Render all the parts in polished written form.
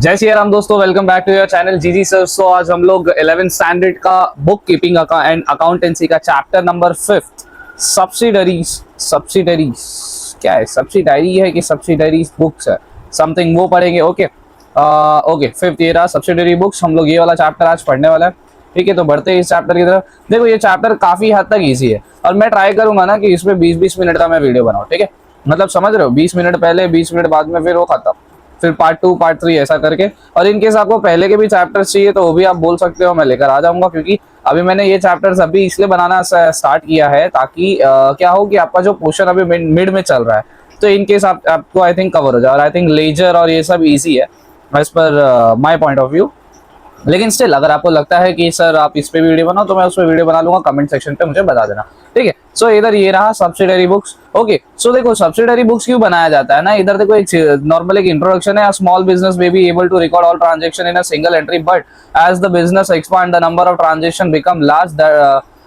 जय श्री राम दोस्तों, welcome back to your channel GG sir. So आज हम लोग 11th स्टैंडर्ड का बुक कीपिंग एंड अकाउंटेंसी का चैप्टर नंबर 5 सब्सिडरीज क्या है, सब्सिडायरी है कि सब्सिडरीज बुक्स है समथिंग, वो पढ़ेंगे। ओके ओके 5th ये रहा सब्सिडरी बुक्स। हम लोग ये वाला चैप्टर आज पढ़ने वाला है। ठीक है, तो बढ़ते हैं इस चैप्टर की तरफ। देखो ये चैप्टर काफी हद तक इजी है और मैं ट्राई करूंगा ना कि इसमें 20-20 मिनट का मैं वीडियो बनाऊं। ठीक है, मतलब समझ रहे हो, 20 मिनट पहले 20 मिनट बाद में फिर वो खत्म, फिर पार्ट 2 पार्ट 3 ऐसा करके। और इनकेस आपको पहले के भी चैप्टर्स चाहिए तो वो भी आप बोल सकते हो, मैं लेकर आ जाऊंगा। क्योंकि अभी मैंने ये चैप्टर्स अभी इसलिए बनाना स्टार्ट किया है ताकि क्या हो कि आपका जो पोर्शन अभी मिड में चल रहा है तो इनकेस आपको आई थिंक कवर हो जाए। और आई थिंक लेजर और ये सब इजी है as per my point of view. लेकिन स्टिल अगर आपको लगता है कि सर आप इस पे वीडियो बनाओ तो मैं उस पर वीडियो बना लूंगा, कमेंट सेक्शन पे मुझे बता देना। ठीक है, सो इधर ये रहा सब्सिडरी बुक्स। ओके, सो देखो सब्सिडरी बुक्स क्यों बनाया जाता है ना, इधर देखो एक नॉर्मल एक इंट्रोडक्शन है। Small business may be able to record all transaction in a single entry, but as the business expand the number of transaction become large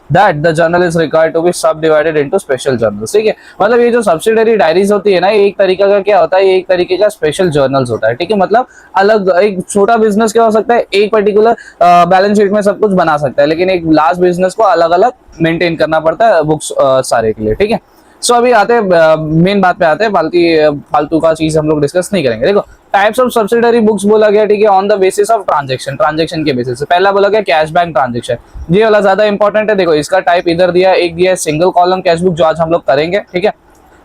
that the journal is required to be subdivided into special journals। ठीक है, मतलब ये जो subsidiary diaries होती है ना, ये एक तरीका का क्या होता है, ये एक तरीके का स्पेशल जर्नल्स होता है। ठीक है, मतलब अलग एक छोटा बिजनेस क्या हो सकता है, एक पर्टिकुलर बैलेंस शीट में सब कुछ बना सकता है, लेकिन एक लार्ज बिजनेस को अलग अलग मेंटेन करना पड़ता है बुक्स सारे के लिए। ठीक है, सो अभी आते हैं मेन बात पे आते हैं, फालतू का चीज हम लोग डिस्कस नहीं करेंगे। देखो टाइप्स ऑफ सब्सिडरी बुक्स बोला गया, ठीक है, on the basis of transaction के बेसिस से। पहला बोला गया कैश बैंक ट्रांजेक्शन, ये वाला ज्यादा इंपॉर्टेंट है। देखो इसका टाइप इधर दिया है, एक दिया है सिंगल कॉलम कैश बुक जो आज हम लोग करेंगे। ठीक है,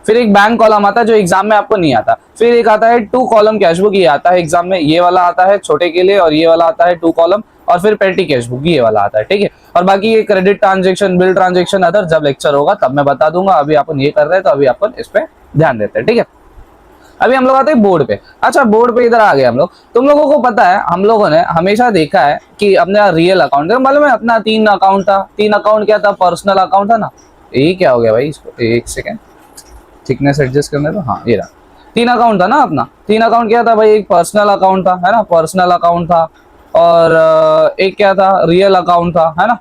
फिर एक बैंक कॉलम आता है जो एग्जाम में आपको नहीं आता, फिर एक आता है 2 कॉलम कैश बुक, ये आता है एग्जाम में, ये वाला आता है छोटे के लिए, और ये वाला आता है 2 कॉलम, और फिर पेटी कैश बुक ये वाला आता है। ठीक है, और बाकी ये credit transaction, bill transaction other जब लेक्चर होगा तब मैं बता दूंगा। अभी अपन ये कर रहे हैं तो अभी अपन इस पे ध्यान देते हैं। ठीक है, अभी हम लोग आते हैं बोर्ड पे। अच्छा बोर्ड पे इधर आ गए हम लोग। तुम लोगों को पता है हम लोगों ने हमेशा देखा है कि अपने रियल अकाउंट, मालूम है अपना 3 अकाउंट था। 3 अकाउंट क्या था, पर्सनल अकाउंट था ना। ये क्या हो गया भाई, इसको एक सेकेंड थिकनेस एडजस्ट करने दो। हाँ ये रहा, 3 अकाउंट था ना अपना। 3 अकाउंट क्या था भाई, एक पर्सनल अकाउंट था, है ना, पर्सनल अकाउंट था, और एक क्या था, रियल अकाउंट था, है ना,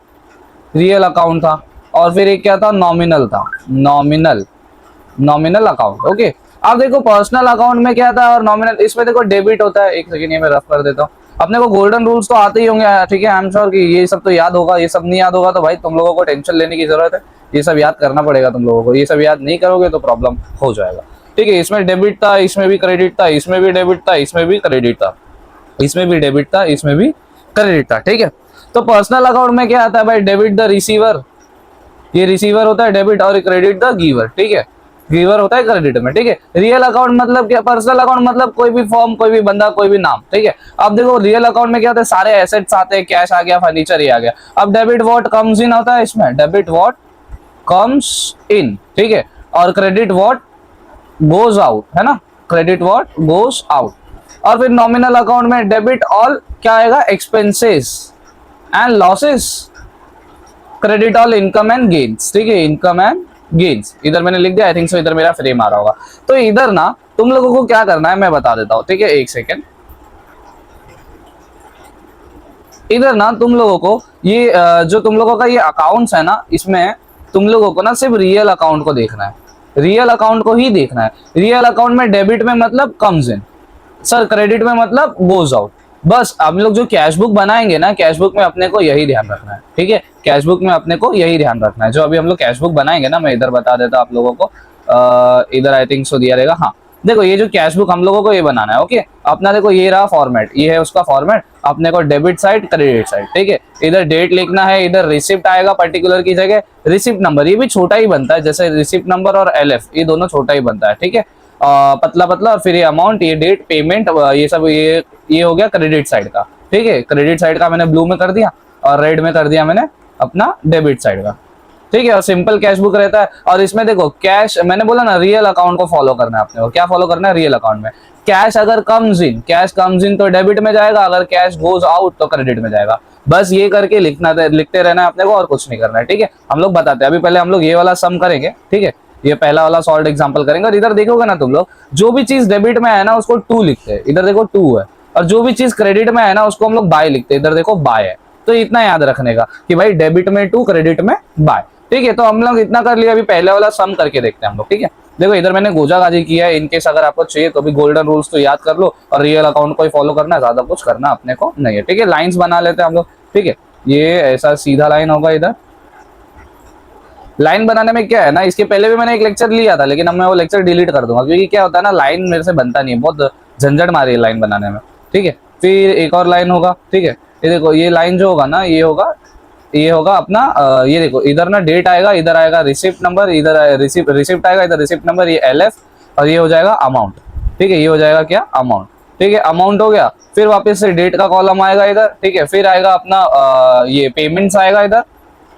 रियल अकाउंट था, और फिर एक क्या था, नॉमिनल था, नॉमिनल अकाउंट। ओके, अब देखो पर्सनल अकाउंट में क्या था और नॉमिनल, इसमें देखो डेबिट होता है। एक सेकंड ये मैं रफ कर देता हूँ। अपने को गोल्डन रूल्स तो आते ही होंगे, ठीक है, आई एम श्योर कि ये सब तो याद होगा। ये सब नहीं याद होगा तो भाई तुम लोगों को टेंशन लेने की जरूरत है, ये सब याद करना पड़ेगा तुम लोगों को। ये सब याद नहीं करोगे तो प्रॉब्लम हो जाएगा। ठीक है, इसमें डेबिट था, इसमें भी क्रेडिट था, इसमें भी डेबिट था, इसमें भी क्रेडिट था, इसमें भी डेबिट था, इसमें भी क्रेडिट था। ठीक है, तो पर्सनल अकाउंट में क्या आता है भाई, डेबिट द रिसीवर, ये रिसीवर होता है डेबिट, और क्रेडिट द गिवर। ठीक है, गिवर होता है क्रेडिट में। ठीक है, रियल अकाउंट मतलब क्या, पर्सनल अकाउंट मतलब कोई भी फॉर्म, कोई भी बंदा, कोई भी नाम। ठीक है, अब देखो रियल अकाउंट में क्या होता है, सारे एसेट्स आते हैं, कैश आ गया, फर्नीचर ये आ गया। अब डेबिट व्हाट कम्स इन होता है इसमें, डेबिट व्हाट कम्स इन। ठीक है, और क्रेडिट व्हाट गोज आउट, है ना, क्रेडिट व्हाट गोज आउट। और फिर नॉमिनल अकाउंट में डेबिट ऑल क्या आएगा, expenses and losses, credit all income and gains. ठीक है, इनकम एंड गेन्स इधर मैंने लिख दिया, आई थिंक सो इधर मेरा फ्रेम आ रहा होगा। तो इधर ना तुम लोगों को क्या करना है मैं बता देता हूं। ठीक है, एक सेकेंड, इधर ना तुम लोगों को ये जो तुम लोगों का ये अकाउंट्स है ना, इसमें तुम लोगों को ना सिर्फ रियल अकाउंट को देखना है, रियल अकाउंट को ही देखना है। रियल अकाउंट में डेबिट में मतलब कम्स इन, सर क्रेडिट में मतलब गोज आउट। बस हम लोग जो कैश बुक बनाएंगे ना, कैश बुक में अपने को यही ध्यान रखना है। ठीक है, कैश बुक में अपने को यही ध्यान रखना है। जो अभी हम लोग कैश बुक बनाएंगे ना, मैं इधर बता देता आप लोगों को, इधर आई थिंक सो दिया रहेगा। हाँ देखो ये जो कैश बुक हम लोगों को ये बनाना है। ओके, अपना देखो ये रहा फॉर्मेट, ये है उसका फॉर्मेट, अपने को डेबिट साइड क्रेडिट साइड। ठीक है, इधर डेट लिखना है, इधर रिसिप्ट आएगा पर्टिकुलर की जगह, रिसिप्ट नंबर ये भी छोटा ही बनता है, जैसे रिसिप्ट नंबर और LF ये दोनों छोटा ही बनता है। ठीक है, पतला पतला, और फिर ये अमाउंट, ये डेट, पेमेंट, ये सब ये हो गया क्रेडिट साइड का। ठीक है, क्रेडिट साइड का मैंने ब्लू में कर दिया और रेड में कर दिया मैंने अपना डेबिट साइड का। ठीक है, और सिंपल कैश बुक रहता है। और इसमें देखो कैश, मैंने बोला ना रियल अकाउंट को फॉलो करना है अपने को। क्या फॉलो करना है, रियल अकाउंट में कैश अगर comes in, cash comes in तो डेबिट में जाएगा, अगर कैश गोज आउट तो क्रेडिट में जाएगा। बस ये करके लिखते रहना है अपने को, और कुछ नहीं करना है। ठीक है, हम लोग बताते हैं, अभी पहले हम लोग ये वाला सम करेंगे। ठीक है, ये पहला वाला सॉल्व एग्जांपल करेंगे, और इधर देखोगे ना तुम लोग, जो भी चीज डेबिट में है ना उसको 2 लिखते हैं, इधर देखो 2 है, और जो भी चीज क्रेडिट में है ना उसको हम लोग बाय लिखते हैं, इधर देखो बाय है। तो इतना याद रखने का कि भाई डेबिट में 2, क्रेडिट में बाय। ठीक है, तो हम लोग इतना कर लिया, अभी पहले वाला सम करके देखते हैं हम लोग। ठीक है, देखो इधर मैंने गोजागाजी किया है, इनकेस अगर आपको चाहिए तो भी गोल्डन रूल्स तो याद कर लो, और रियल अकाउंट को ही फॉलो करना है, ज्यादा कुछ करना अपने को नहीं है, ठीक है। लाइंस बना लेते हैं हम लोग, ठीक है। ये ऐसा सीधा लाइन होगा, इधर लाइन बनाने में क्या है ना, इसके पहले भी मैंने एक लेक्चर लिया था, लेकिन अब मैं वो लेक्चर डिलीट कर दूंगा, क्योंकि क्या होता है ना, लाइन मेरे से बनता नहीं है, बहुत झंझट मारी है लाइन बनाने में, ठीक है। फिर एक और लाइन होगा, ठीक है। ये देखो ये लाइन जो होगा ना, ये होगा अपना ये देखो इधर ना डेट आएगा, इधर आएगा रिसिप्ट नंबर, इधर रिसिप्ट आएगा, इधर रिसिप्ट नंबर, ये LF, और ये हो जाएगा अमाउंट, ठीक है। ये हो जाएगा क्या, अमाउंट, ठीक है। अमाउंट हो गया, फिर वापस से डेट का कॉलम आएगा इधर, ठीक है। फिर आएगा अपना ये पेमेंट्स आएगा इधर,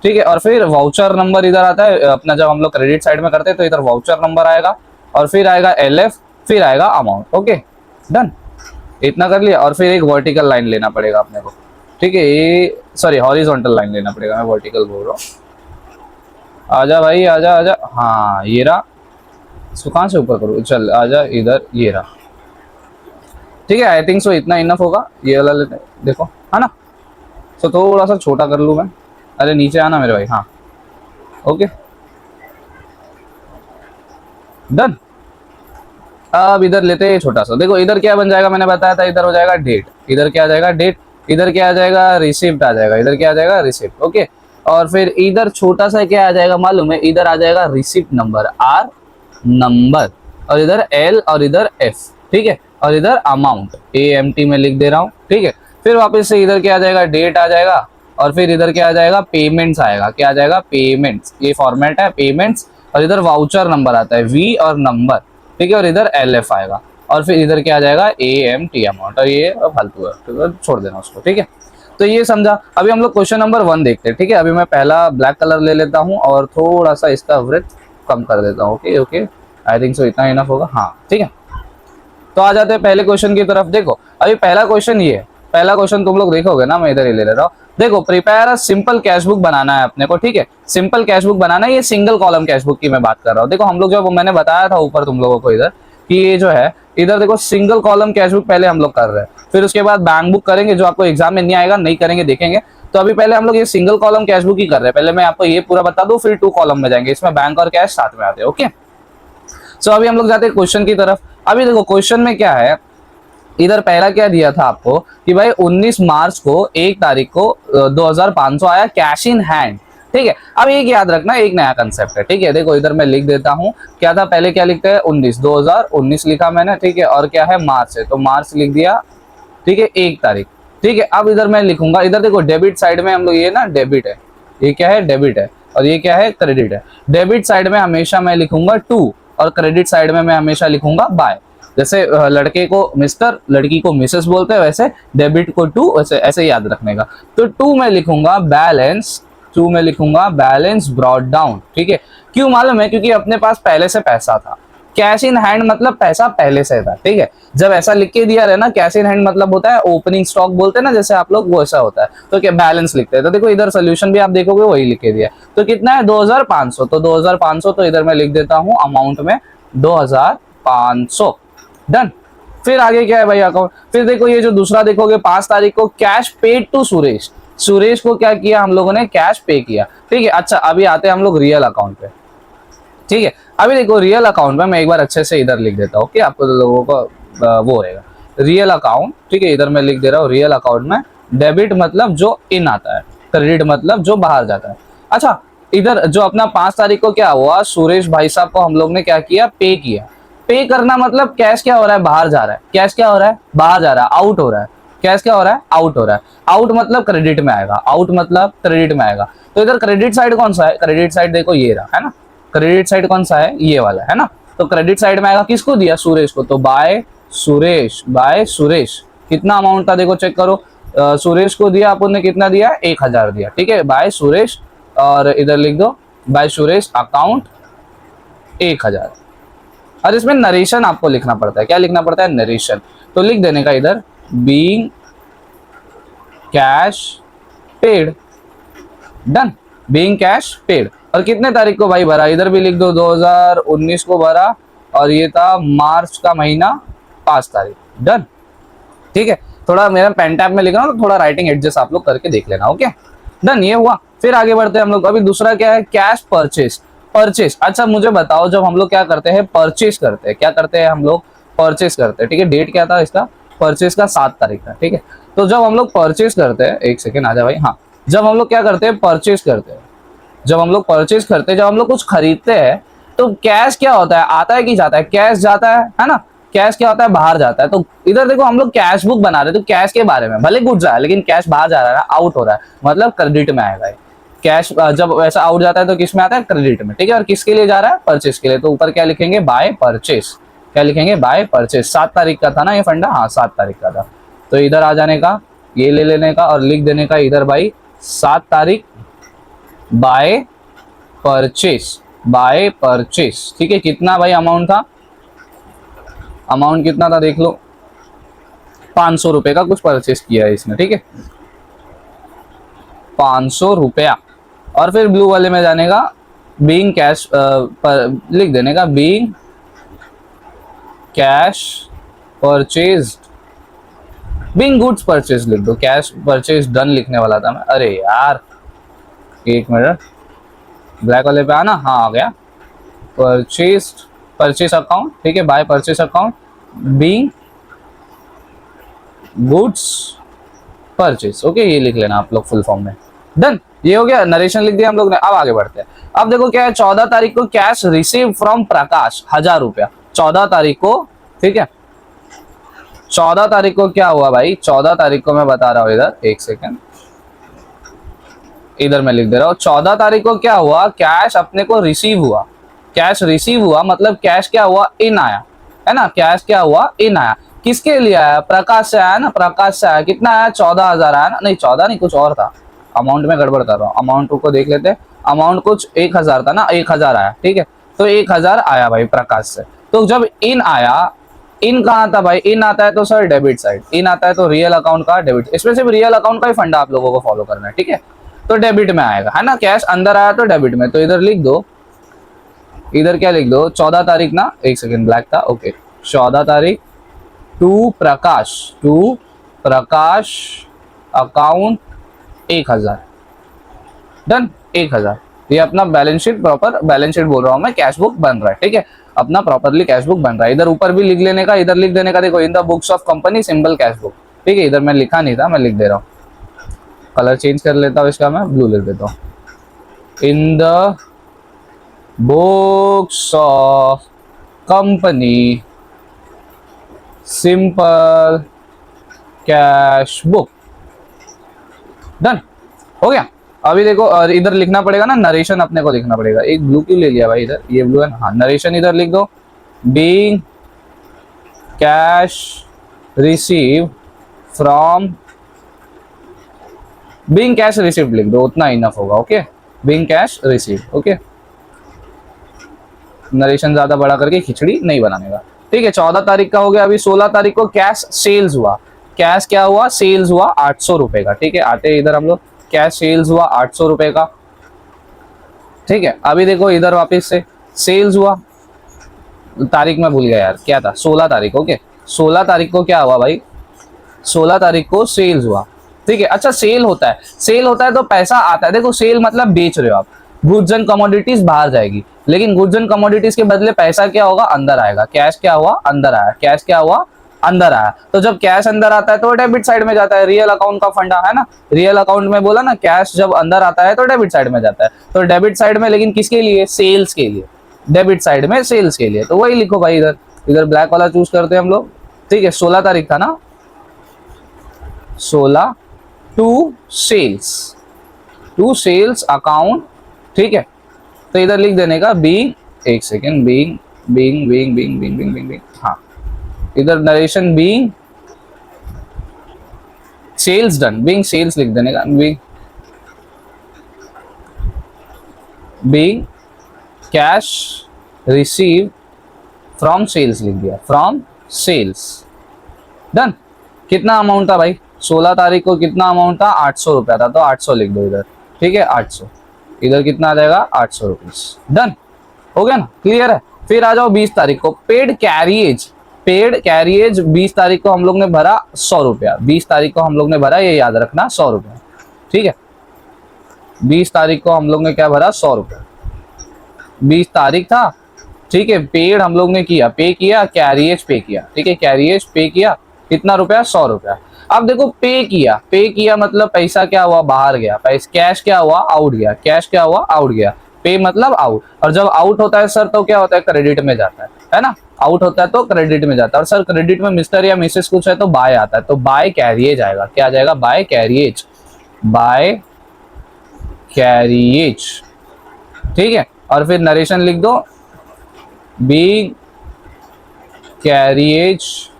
ठीक है। और फिर वाउचर नंबर इधर आता है अपना, जब हम लोग क्रेडिट साइड में करते हैं तो इधर वाउचर नंबर आएगा, और फिर आएगा LF, फिर आएगा अमाउंट, ओके डन। इतना कर लिया, और फिर एक वर्टिकल लाइन लेना पड़ेगा अपने को, ठीक है। ये सॉरी हॉरिजॉन्टल लाइन लेना पड़ेगा, मैं वर्टिकल बोल रहा हूँ। आजा भाई आजा आजा, हाँ ये रहा। इसको कहाँ से ऊपर करूँ, चल आजा इधर, ये रहा, ठीक है। आई थिंक सो इतना इनफ होगा, ये वाला लेते हैं, देखो है ना। सो थोड़ा सा छोटा कर लूँ मैं, अरे नीचे आना मेरे भाई, हाँ ओके डन। अब इधर लेते हैं छोटा सा, देखो इधर क्या बन जाएगा, मैंने बताया था इधर हो जाएगा डेट, इधर क्या आ जाएगा डेट, इधर क्या आ जाएगा रिसिप्ट आ जाएगा, इधर क्या आ जाएगा रिसिप्ट, ओके। और फिर इधर छोटा सा क्या आ जाएगा मालूम है, इधर आ जाएगा रिसिप्ट नंबर R नंबर, और इधर L और इधर F, ठीक है। और इधर अमाउंट AMT में लिख दे रहा हूँ, ठीक है। फिर वापस से इधर क्या आ जाएगा डेट आ जाएगा, और फिर इधर क्या आ जाएगा पेमेंट्स आएगा, क्या आ जाएगा पेमेंट्स, ये फॉर्मेट है पेमेंट्स, और इधर वाउचर नंबर आता है V और नंबर, ठीक है। और इधर LF आएगा, और फिर इधर क्या आ जाएगा AMT अमाउंट, और ये फालतू है, तो छोड़ देना उसको, ठीक है। तो ये समझा। अभी हम लोग क्वेश्चन नंबर 1 देखते हैं, ठीक है। अभी मैं पहला ब्लैक कलर ले लेता हूँ और थोड़ा सा इसका वृत्त कम कर देता हूँ, okay okay. I think so इतना इनफ होगा, हाँ ठीक है। तो आ जाते हैं पहले क्वेश्चन की तरफ। देखो अभी पहला क्वेश्चन ये है, पहला क्वेश्चन तुम लोग देखोगे ना, मैं इधर ही ले रहा हूँ। देखो prepare a simple cash book बनाना है अपने को, ठीक है। सिंपल कैश बुक बनाना है, ये सिंगल कॉलम कैश बुक की मैं बात कर रहा हूँ। देखो हम लोग जो मैंने बताया था ऊपर तुम लोगों को इधर, कि ये जो है इधर देखो सिंगल कॉलम कैश बुक पहले हम लोग कर रहे हैं, फिर उसके बाद बैंक बुक करेंगे, जो आपको एग्जाम में नहीं आएगा, नहीं करेंगे देखेंगे। तो अभी पहले हम लोग ये सिंगल कॉलम कैश बुक ही कर रहे हैं। पहले मैं आपको ये पूरा बता दूं, फिर 2 कॉलम में जाएंगे, इसमें बैंक और कैश साथ में आते हैं, ओके। सो अभी हम लोग जाते हैं क्वेश्चन की तरफ। अभी देखो क्वेश्चन में क्या है, इधर पहला क्या दिया था आपको कि भाई 19 मार्च को 1 तारीख को 2500 आया कैश इन हैंड, ठीक है। अब एक याद रखना, एक नया कंसेप्ट है, ठीक है। देखो इधर मैं लिख देता हूँ, क्या था पहले, क्या लिखते हैं 2019 लिखा मैंने, ठीक है। और क्या है मार्च है, तो मार्च लिख दिया, ठीक है 1 तारीख, ठीक है। अब इधर मैं लिखूंगा, इधर देखो डेबिट साइड में हम लोग, ये ना डेबिट है, ये क्या है डेबिट है, और ये क्या है क्रेडिट है। डेबिट साइड में हमेशा मैं लिखूंगा 2, और क्रेडिट साइड में मैं हमेशा लिखूंगा बाय। जैसे लड़के को मिस्टर, लड़की को मिसेस बोलते हैं, वैसे डेबिट को 2, वैसे ऐसे याद रखने का। तो 2 में लिखूंगा बैलेंस, 2 में लिखूंगा बैलेंस ब्रॉट डाउन, ठीक है। क्यों मालूम है, क्योंकि अपने पास पहले से पैसा था। कैश इन हैंड मतलब पैसा पहले से था, ठीक है। जब ऐसा लिख के दिया रहे ना, कैश इन हैंड मतलब होता है ओपनिंग स्टॉक बोलते हैं ना, जैसे आप लोग, वो ऐसा होता है। तो क्या बैलेंस लिखते हैं, तो देखो इधर सोल्यूशन भी आप देखोगे वही लिख के दिया। तो कितना है 2500, तो 2500, तो इधर मैं लिख देता हूँ अमाउंट में 2500, डन। फिर आगे क्या है भाई अकाउंट, फिर देखो ये जो दूसरा देखोगे 5 तारीख को cash paid to Suresh, Suresh को क्या किया हम लोगों ने, कैश पे किया, ठीक है। अच्छा अभी आते हैं हम लोग रियल अकाउंट पे, ठीक है। अभी देखो रियल अकाउंट में मैं एक बार अच्छे से इधर लिख देता हूँ, कि आपको लोगों को वो रहेगा रियल अकाउंट, ठीक है। इधर मैं लिख दे रहा हूँ रियल अकाउंट में डेबिट मतलब जो इन आता है, क्रेडिट मतलब जो बाहर जाता है। अच्छा इधर जो अपना 5 तारीख को क्या हुआ, सुरेश भाई साहब को हम लोग ने क्या किया, पे किया। पे करना मतलब कैश क्या हो रहा है, बाहर जा रहा है, कैश क्या हो रहा है, बाहर जा रहा है, आउट हो रहा है। कैश क्या हो रहा है, आउट हो रहा है। आउट मतलब क्रेडिट में आएगा, आउट मतलब क्रेडिट में आएगा। तो इधर क्रेडिट साइड कौन सा है, क्रेडिट साइड देखो ये रहा है ना, क्रेडिट साइड कौन सा है, ये वाला है ना। तो क्रेडिट साइड में आएगा, किसको दिया, सुरेश को, तो बाय सुरेश, बाय सुरेश। कितना अमाउंट था देखो चेक करो, सुरेश को दिया अपन ने, कितना दिया 1000 दिया, ठीक है, बाय सुरेश। और इधर लिख दो बाय सुरेश अकाउंट 1000। और इसमें नरेशन आपको लिखना पड़ता है, क्या लिखना पड़ता है, नरेशन। तो लिख देने का इधर being cash paid, done, being cash paid. और कितने तारीख को भाई भरा, इधर भी लिख दो 2019 को भरा, और ये था मार्च का महीना 5 तारीख, डन, ठीक है। थोड़ा मेरा पेन टैब में लिख रहा हूँ, तो थोड़ा राइटिंग एडजस्ट आप लोग करके देख लेना, ओके डन, ये हुआ। फिर आगे बढ़ते हैं हम लोग। अभी दूसरा क्या है, कैश परचेस। परचेस। अच्छा मुझे बताओ, जब हम लोग क्या करते हैं, परचेस करते हैं, क्या करते हैं हम लोग, परचेस करते हैं, ठीक है। डेट क्या था इसका, परचेस का 7 तारीख था, ठीक है। तो जब हम लोग परचेस करते हैं, एक सेकेंड आ जा भाई, हाँ, जब हम लोग क्या करते हैं, परचेस करते हैं, जब हम लोग परचेस करते हैं, जब हम लोग कुछ खरीदते हैं, तो कैश क्या होता है, आता है कि जाता है, कैश जाता है ना। कैश क्या होता है, बाहर जाता है। तो इधर देखो हम लोग कैश बुक बना रहे हैं, तो कैश के बारे में, भले गुड्स रहा है लेकिन कैश बाहर जा रहा है, आउट हो रहा है, मतलब क्रेडिट में आएगा। कैश जब वैसा आउट जाता है तो किस में आता है, क्रेडिट में, ठीक है। और किसके लिए जा रहा है, परचेस के लिए। तो ऊपर क्या लिखेंगे, बाय परचेस, क्या लिखेंगे, बाय परचेस। 7 तारीख का था ना ये फंडा, हाँ 7 तारीख का था। तो इधर आ जाने का, ये ले लेने का और लिख देने का इधर भाई 7 तारीख, बाय परचेस, बाय परचेस, ठीक है। कितना भाई अमाउंट था, अमाउंट कितना था देख लो, 500 रुपए का कुछ परचेस किया है इसने, ठीक है, 500 रुपया। और फिर ब्लू वाले में जाने का, बीइंग कैश पर लिख देने का, being cash purchased, being goods purchase लिख दो, कैश परचेज डन लिखने वाला था मैं, अरे यार एक मिनट, ब्लैक वाले पे आना, हाँ आ गया, परचेज, परचेज अकाउंट, ठीक है, by purchase account, being goods purchase, okay, ये लिख लेना आप लोग फुल फॉर्म में। डन, ये हो गया, नरेशन लिख दिया हम लोग ने। अब आगे बढ़ते हैं। अब देखो क्या है, 14 तारीख को कैश रिसीव फ्रॉम प्रकाश 1000 रुपया, 14 तारीख को, ठीक है। 14 तारीख को क्या हुआ भाई, 14 तारीख को मैं बता रहा हूं, इधर एक सेकेंड, इधर मैं लिख दे रहा हूं। 14 तारीख को क्या हुआ, कैश अपने को रिसीव हुआ, कैश रिसीव हुआ, मतलब कैश क्या हुआ, इन आया, है ना। कैश क्या हुआ, इन आया। किसके लिए आया, प्रकाश से आया ना, प्रकाश से आया। कितना आया, 14,000 आया ना, नहीं 14 नहीं, कुछ और था, अमाउंट में गड़बड़ कर रहा हूँ, अमाउंट को देख लेते हैं। अमाउंट कुछ 1000 था ना, 1000 आया, ठीक है। तो 1000 आया भाई प्रकाश से। तो जब इन आया, इन कहाँ आता भाई, इन आता है तो सर डेबिट साइड, इन आता है तो रियल अकाउंट का डेबिट, इसमें सिर्फ रियल अकाउंट का ही फंडा आप लोगों को फॉलो करना है, ठीक है। तो डेबिट में आएगा, है ना, कैश अंदर आया तो डेबिट में। तो इधर लिख दो, इधर क्या लिख दो, 14 तारीख ना, एक सेकेंड ब्लैक था, ओके, 14 तारीख to Prakash, to Prakash account 1000, done, 1000। ये अपना balance sheet, proper balance sheet बोल रहा हूं मैं, कैश बुक बन रहा है, ठीक है, अपना प्रॉपरली कैश बुक बन रहा है। इधर ऊपर भी लिख लेने का, इधर लिख देने का, देखो in the books of company symbol cash book, ठीक है। इधर मैं लिखा नहीं था, मैं लिख दे रहा हूँ, कलर चेंज कर लेता हूँ इसका, मैं ब्लू लिख देता हूँ, in the books of company simple cash book, done हो गया। अभी देखो, और इधर लिखना पड़ेगा ना, नरेशन अपने को लिखना पड़ेगा। एक ब्लू क्यों ले लिया भाई, इधर ये ब्लू है ना, हाँ, नरेशन इधर लिख दो, being cash receive from, being cash receive लिख दो, उतना इनफ होगा, okay, being cash receive, okay. Narration ज्यादा बड़ा करके खिचड़ी नहीं बनाने का, ठीक है। 14 तारीख का हो गया। अभी 16 तारीख को कैश सेल्स हुआ, कैश क्या हुआ, सेल्स हुआ 800 रुपए का, ठीक है। आते इधर हम लोग, कैश सेल्स हुआ 800 रुपए का, ठीक है। अभी देखो इधर वापस से सेल्स हुआ, तारीख में भूल गया यार, क्या था, 16 तारीख, ओके। 16 तारीख को क्या हुआ भाई, 16 तारीख को सेल्स हुआ, ठीक है। अच्छा सेल होता है, सेल होता है तो पैसा आता है। देखो सेल मतलब बेच रहे हो आप, गुड्स एंड कमोडिटीज बाहर जाएगी, लेकिन गुड्स एंड कमोडिटीज के बदले पैसा क्या होगा, अंदर आएगा। कैश क्या हुआ, अंदर आया, कैश क्या हुआ, अंदर आया। तो जब कैश अंदर आता है तो डेबिट साइड में जाता है, रियल अकाउंट का फंडा है ना। रियल अकाउंट में बोला ना, कैश जब अंदर आता है तो डेबिट साइड में जाता है। तो डेबिट साइड में, लेकिन किसके लिए, सेल्स के लिए, डेबिट साइड में सेल्स के लिए। तो वही लिखो भाई, इधर इधर ब्लैक वाला चूज करते हैं हम लोग, ठीक है। 16 तारीख था ना, 16 to sales, to sales account, ठीक है। तो इधर लिख देने का बीइंग, एक second, being being being being being being being, हाँ, इधर narration being sales done, being sales लिख देने का, being cash receive from sales लिख दिया, फ्रॉम सेल्स, डन। कितना अमाउंट था भाई, 16 तारीख को कितना अमाउंट था, 800 रुपया था, तो 800 लिख दो इधर, ठीक है, 800। इधर कितना आ जाएगा, 800 रुपीज, डन हो गया ना, क्लियर है। फिर आ जाओ 20 तारीख को, पेड कैरिएज, पेड कैरिएज 20 तारीख को हम लोग ने भरा 100 रुपया, 20 तारीख को हम लोग ने भरा, ये याद रखना, 100 रुपया, ठीक है। 20 तारीख को हम लोग ने क्या भरा, 100 रुपया, 20 तारीख था, ठीक है। पेड हम लोग ने किया, पे किया, कैरियज पे किया, ठीक है। कैरियज पे किया कितना रुपया, 100 रुपया। अब देखो पे किया, पे किया मतलब पैसा क्या हुआ, बाहर गया, पैसा कैश क्या हुआ, आउट गया, कैश क्या हुआ, आउट गया। पे मतलब आउट, और जब आउट होता है सर तो क्या होता है, क्रेडिट में जाता है ना। आउट होता है तो क्रेडिट में जाता है, और सर क्रेडिट में मिस्टर या मिसेस कुछ है तो बाय आता है, तो बाय कैरियज आएगा। क्या आ जाएगा, बाय कैरियज, बाय कैरियज, ठीक है। और फिर नरेशन लिख दो, बी कैरियज,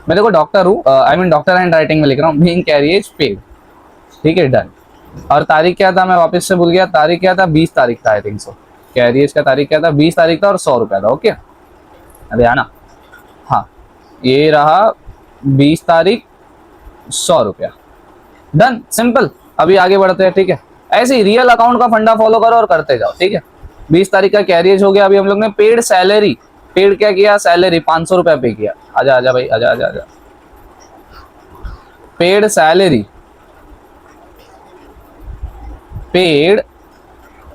मैं देखो डॉक्टर हूँ, I mean doctor hand writing में लिख रहा हूँ, बीइंग कैरियज पेड, ठीक है, डन। और तारीख क्या था, मैं वापस से भूल गया, तारीख क्या था, 20 तारीख था आई थिंक सो। कैरियज का तारीख क्या था, 20 तारीख था, और 100 रुपया था, ओके। अरे आना, हाँ ये रहा 20 तारीख, 100 रुपया, डन, सिंपल। अभी आगे बढ़ते हैं, ठीक है। ऐसे ही रियल अकाउंट का फंडा फॉलो करो और करते जाओ, ठीक है। 20 तारीख का कैरियज हो गया। अभी हम लोग ने पेड सैलरी, पेड क्या किया, सैलरी 500 रुपया पे किया। आजा आजा भाई, आजा आजा आजा। Paid salary, paid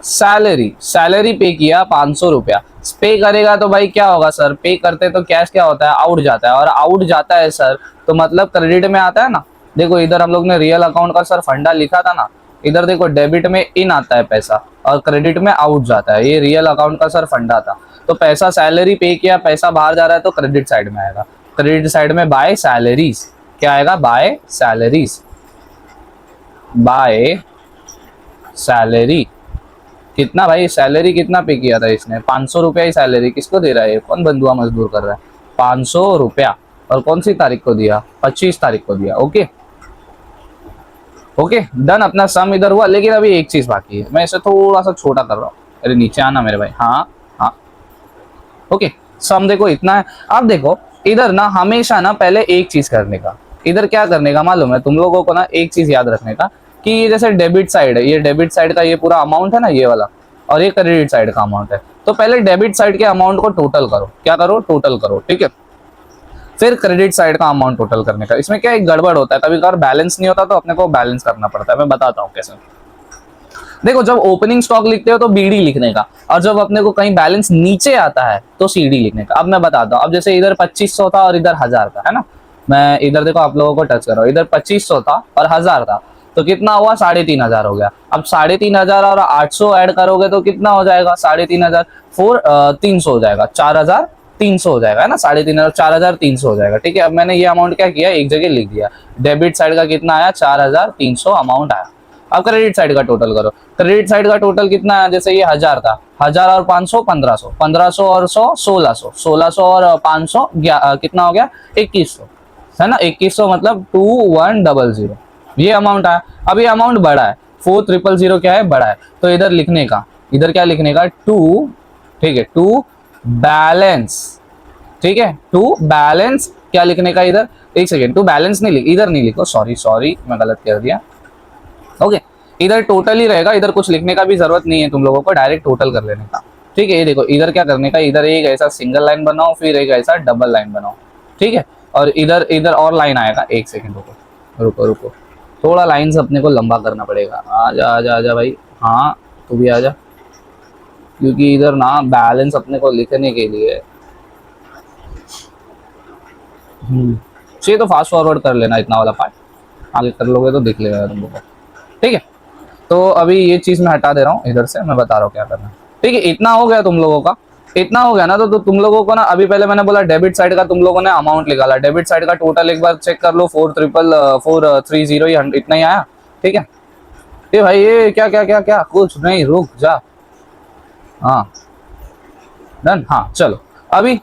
salary, salary पे किया 500 रुपया। पे करेगा तो भाई क्या होगा सर, पे करते तो कैश क्या होता है, आउट जाता है, और आउट जाता है सर तो मतलब क्रेडिट में आता है ना। देखो इधर हम लोग ने रियल अकाउंट का सर फंडा लिखा था ना, इधर देखो डेबिट में इन आता है पैसा, और क्रेडिट में आउट जाता है, ये रियल अकाउंट का सर फंडा था। तो पैसा सैलरी पे किया, पैसा बाहर जा रहा है तो क्रेडिट साइड में आएगा, क्रेडिट साइड में बाय सैलरीज, क्या आएगा, बाय सैलरीज, बाय सैलरी। कितना भाई, सैलरी कितना पे किया था इसने, 500 रुपया ही सैलरी, किसको दे रहा है, कौन बंधुआ मजदूर कर रहा है, 500 रुपया। और कौन सी तारीख को दिया, 25 तारीख को दिया, ओके ओके, डन। अपना सम इधर हुआ, लेकिन अभी एक चीज बाकी है, मैं इसे थोड़ा सा छोटा कर रहा हूँ। अरे नीचे आना मेरे भाई, हाँ हाँ, ओके। सम देखो इतना है। अब देखो इधर ना हमेशा ना पहले एक चीज करने का, इधर क्या करने का मालूम है तुम लोगों को ना, एक चीज याद रखने का कि ये जैसे डेबिट साइड है, ये डेबिट साइड का ये पूरा अमाउंट है ना ये वाला, और ये क्रेडिट साइड का अमाउंट है। तो पहले डेबिट साइड के अमाउंट को टोटल करो, क्या करो, टोटल करो, ठीक है। फिर क्रेडिट साइड का अमाउंट टोटल करने का। इसमें क्या एक गड़बड़ होता है, कभी कभार बैलेंस नहीं होता तो अपने को बैलेंस करना पड़ता है, मैं बताता हूँ कैसे। देखो जब ओपनिंग स्टॉक लिखते हो तो बीडी लिखने का, और जब अपने को कहीं बैलेंस नीचे आता है तो सीडी लिखने का। अब मैं बताता हूँ, अब जैसे इधर 2500 था और इधर 1000 था, है ना। मैं इधर देखो आप लोगों को टच कर रहा हूँ, इधर 2500 था और 1000 था, तो कितना हुआ, 3500 हो गया। अब 3500 और 800 ऐड करोगे तो कितना हो जाएगा, 3500 300 हो जाएगा, 4300 हो जाएगा, है ना। 3500 4300 हो जाएगा, ठीक है। अब मैंने ये अमाउंट क्या किया, एक जगह लिख दिया। डेबिट साइड का कितना आया, 4300 अमाउंट आया। अब क्रेडिट साइड का टोटल करो, क्रेडिट साइड का टोटल कितना है, जैसे ये 1000 था, 1000 और 500 1500, 1500 और 100 1600, 1600 और 500 कितना हो गया, 2100, है ना। 2100 मतलब 2100, ये अमाउंट आया। अब ये अमाउंट बड़ा है, 4000 क्या है, बड़ा है, तो इधर लिखने का, इधर क्या लिखने का, टू, ठीक है, टू बैलेंस, ठीक है, टू बैलेंस क्या लिखने का इधर, एक सेकेंड, टू बैलेंस नहीं लिख, इधर नहीं लिखो, सॉरी सॉरी मैं गलत कर दिया, ओके। इधर टोटल ही रहेगा, इधर कुछ लिखने का भी जरूरत नहीं है तुम लोगों को, डायरेक्ट टोटल कर लेने का, ठीक है। ये देखो इधर क्या करने का, इधर एक ऐसा सिंगल लाइन बनाओ, फिर एक ऐसा डबल लाइन बनाओ, ठीक है। और इधर इधर और लाइन आएगा, एक सेकेंड रुको रुको रुको, थोड़ा लाइन से अपने को लंबा करना पड़ेगा। आजा आजा आजा भाई, हाँ तू भी आजा, क्योंकि इधर ना बैलेंस अपने को लिखने के लिए चाहिए, तो फास्ट फॉरवर्ड कर लेना इतना वाला पार्ट, आगे कर लोगे तो दिख लेगा तुम लोगों को, ठीक है। तो अभी ये चीज मैं हटा दे रहा हूँ इधर से, मैं बता रहा हूँ क्या करना है, ठीक है। इतना हो गया तुम लोगों का, इतना हो गया ना, तो तुम लोगों को ना, अभी पहले मैंने बोला डेबिट साइड का तुम लोगों ने अमाउंट निकाला, डेबिट साइड का टोटल एक बार चेक कर लो, 4,430 इतना ही आया, ठीक है। ये भाई ये क्या क्या क्या क्या, कुछ नहीं, रुक जा, हाँ डन, हाँ चलो। अभी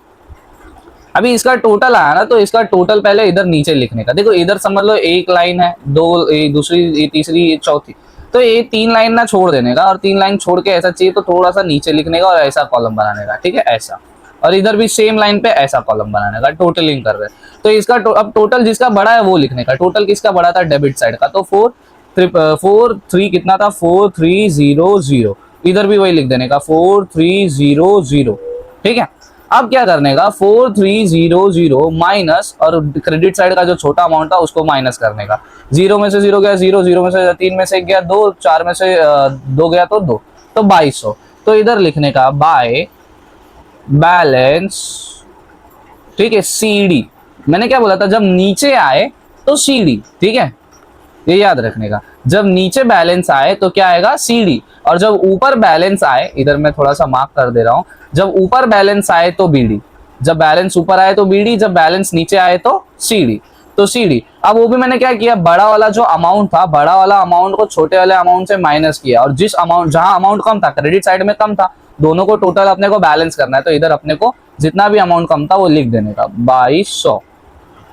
अभी इसका टोटल आया ना, तो इसका टोटल पहले इधर नीचे लिखने का। देखो इधर समझ लो एक लाइन है, दो दूसरी तीसरी चौथी, तो ये 3 लाइन ना छोड़ देने का, और 3 लाइन छोड़ के ऐसा चाहिए तो थोड़ा सा नीचे लिखने का और ऐसा कॉलम बनाने का, ठीक है, ऐसा। और इधर भी सेम लाइन पे ऐसा कॉलम बनाने का, टोटलिंग कर रहे हैं। तो इसका अब टोटल जिसका बड़ा है वो लिखने का। टोटल किसका बड़ा था, डेबिट साइड का, तो 4 कितना था, 4300, इधर भी वही लिख देने का, 4300, ठीक है। अब क्या करने का, 4300 माइनस, और क्रेडिट साइड का जो छोटा अमाउंट था उसको माइनस करने का। 0 में से 0 गया 0, 0 में से 3 में से 1 गया 2, 4 में से 2 गया तो 2, तो 2200। तो इधर लिखने का बाय बैलेंस, ठीक है, CD। मैंने क्या बोला था, जब नीचे आए तो CD, ठीक है, ये याद रखने का। जब नीचे बैलेंस आए तो क्या आएगा, CD, और जब ऊपर बैलेंस आए, इधर मैं थोड़ा सा मार्क कर दे रहा हूं, जब ऊपर बैलेंस आए तो BD, जब बैलेंस ऊपर आए तो BD, जब बैलेंस नीचे आए तो CD, तो CD। अब वो भी मैंने क्या किया, बड़ा वाला जो अमाउंट था, बड़ा वाला अमाउंट को छोटे वाले अमाउंट से माइनस किया, और जिस अमाउंट, जहां अमाउंट कम था, क्रेडिट साइड में कम था, दोनों को टोटल अपने को बैलेंस करना है, तो इधर अपने को जितना भी अमाउंट कम था वो लिख देने का 2200।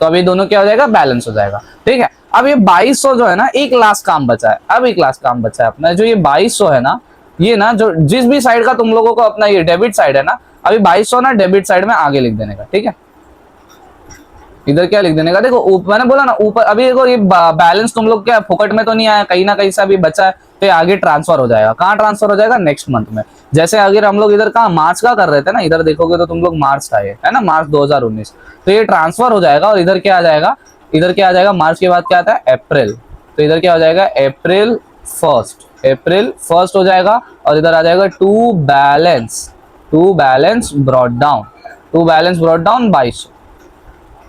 तो अभी दोनों क्या हो जाएगा, बैलेंस हो जाएगा, ठीक है। अब ये 2200 जो है ना, एक लास्ट काम बचा है, अब एक लास्ट काम बचा है अपना, जो ये 2200 है ना, ये ना जो जिस भी साइड का तुम लोगों को अपना ये डेबिट साइड है ना, अभी 2200 ना डेबिट साइड में आगे लिख देने का, ठीक है। इधर क्या लिख देने का, देखो मैंने बोला ना ऊपर, अभी देखो ये बैलेंस तुम लोग क्या फोकट में तो नहीं आया, कहीं ना कहीं से अभी बचा है, तो ये आगे ट्रांसफर हो जाएगा। कहाँ ट्रांसफर हो जाएगा, नेक्स्ट मंथ में। जैसे अगर हम लोग इधर कहाँ मार्च का कर रहे थे ना, इधर देखोगे तो तुम लोग मार्च था ये, है ना, मार्च 2019, तो ये ट्रांसफर हो जाएगा, और इधर क्या आ जाएगा, इधर क्या आ जाएगा, मार्च के बाद क्या आता है, अप्रैल, तो इधर क्या हो जाएगा, अप्रैल 1 हो जाएगा, और इधर आ जाएगा to balance brought down, 2200,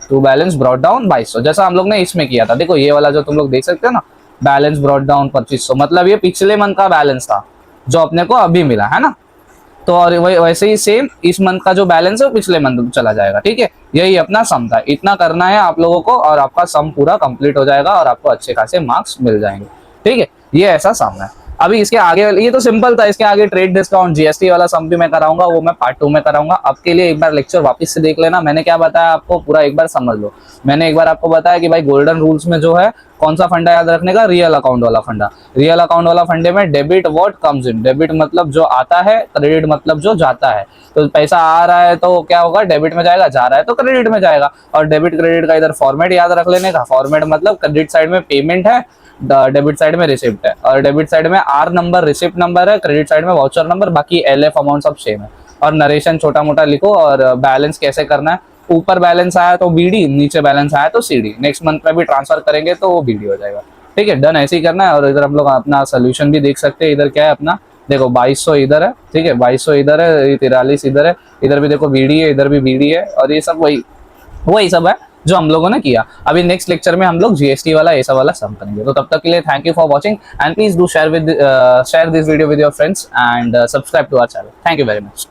to balance brought down 2200, जैसा हम लोग ने इसमें किया था। देखो ये वाला जो तुम लोग देख सकते हो ना, बैलेंस ब्रॉट डाउन 2500, मतलब ये पिछले मंथ का बैलेंस था जो अपने को अभी मिला है ना, तो और वैसे ही सेम इस मंथ का जो बैलेंस है वो पिछले मंथ में चला जाएगा, ठीक है। यही अपना सम था, इतना करना है आप लोगों को, और आपका सम पूरा कंप्लीट हो जाएगा, और आपको अच्छे खासे मार्क्स मिल जाएंगे, ठीक है। ये ऐसा सम है। अभी इसके आगे, ये तो सिंपल था, इसके आगे ट्रेड डिस्काउंट, GST वाला सम भी मैं कराऊंगा, वो मैं पार्ट 2 में कराऊंगा। आपके लिए एक बार लेक्चर वापस से देख लेना, मैंने क्या बताया आपको पूरा एक बार समझ लो। मैंने एक बार आपको बताया कि भाई गोल्डन रूल्स में जो है कौन सा फंडा याद रखने का, रियल अकाउंट वाला फंडा। रियल अकाउंट वाला फंडे में debit what comes in, debit मतलब जो आता है, क्रेडिट मतलब जो जाता है। तो पैसा आ रहा है तो क्या होगा, डेबिट में जाएगा, जा रहा है तो क्रेडिट में जाएगा। और डेबिट क्रेडिट का इधर फॉर्मेट याद रख लेने का, फॉर्मेट मतलब क्रेडिट साइड में पेमेंट है, डेबिट साइड में रिसिप्ट है, और डेबिट साइड में R नंबर रिसिप्ट नंबर है, क्रेडिट साइड में वाउचर नंबर, बाकी LF अमाउंट सब सेम है। और नरेशन छोटा मोटा लिखो, और बैलेंस कैसे करना है, ऊपर बैलेंस आया तो BD, नीचे बैलेंस आया तो CD, नेक्स्ट मंथ में भी ट्रांसफर करेंगे तो वो BD हो जाएगा, ठीक है। डन, ऐसे ही करना है। और इधर हम लोग अपना सोल्यूशन भी देख सकते हैं, इधर क्या है अपना, देखो 2200 इधर है, ठीक है, 2200 इधर है, 43 इधर है, इधर भी देखो BD है, इधर भी BD है, और ये सब वही सब है जो हम लोगों ने किया। अभी नेक्स्ट लेक्चर में हम लोग GST वाला ऐसा वाला सम करेंगे। तो तब तक के लिए thank you for watching, and please do share this video with your friends, and subscribe to our channel. Thank you very much.